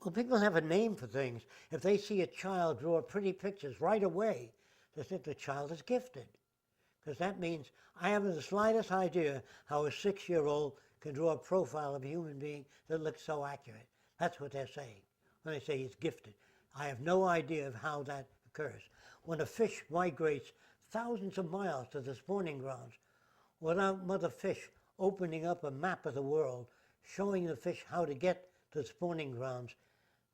Well, people have a name for things. If they see a child draw pretty pictures right away, they think the child is gifted. Because that means I haven't the slightest idea how a 6-year-old can draw a profile of a human being that looks so accurate. That's what they're saying when they say he's gifted. I have no idea of how that occurs. When a fish migrates thousands of miles to the spawning grounds, without mother fish opening up a map of the world, showing the fish how to get to the spawning grounds,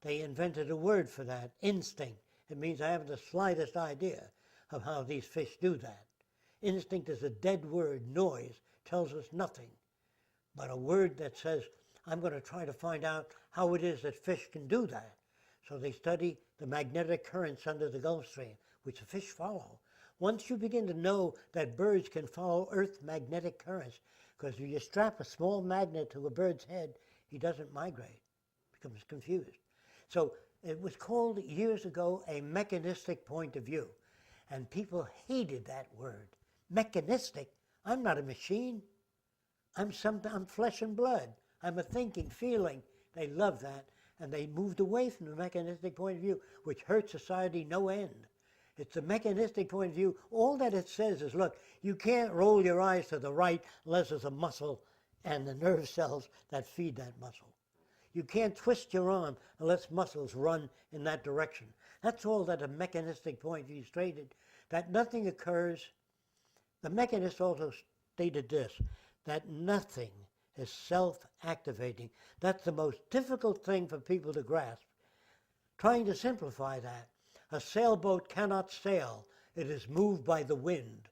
they invented a word for that, instinct. It means I haven't the slightest idea of how these fish do that. Instinct is a dead word. Noise tells us nothing. But a word that says, I'm going to try to find out how it is that fish can do that. So they study the magnetic currents under the Gulf Stream, which the fish follow. Once you begin to know that birds can follow Earth's magnetic currents, because if you strap a small magnet to a bird's head, he doesn't migrate, becomes confused. So it was called years ago a mechanistic point of view. And people hated that word. Mechanistic? I'm not a machine. I'm flesh and blood. I'm a thinking, feeling. They love that. And they moved away from the mechanistic point of view, which hurt society no end. It's a mechanistic point of view. All that it says is, look, you can't roll your eyes to the right unless there's a muscle and the nerve cells that feed that muscle. You can't twist your arm unless muscles run in that direction. That's all that a mechanistic point of view stated, that nothing occurs. The mechanist also stated this, that nothing is self-activating. That's the most difficult thing for people to grasp. Trying to simplify that, a sailboat cannot sail. It is moved by the wind.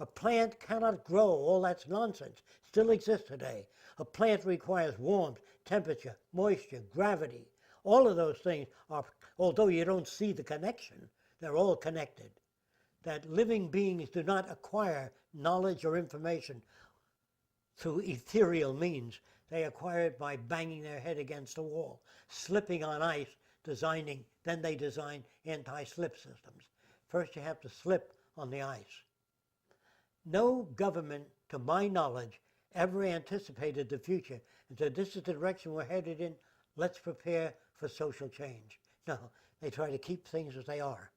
A plant cannot grow. All that's nonsense. Still exists today. A plant requires warmth, temperature, moisture, gravity. All of those things are, although you don't see the connection, they're all connected. That living beings do not acquire knowledge or information through ethereal means. They acquire it by banging their head against a wall, slipping on ice, then they design anti-slip systems. First you have to slip on the ice. No government, to my knowledge, ever anticipated the future and said, this is the direction we're headed in, let's prepare for social change. No, they try to keep things as they are.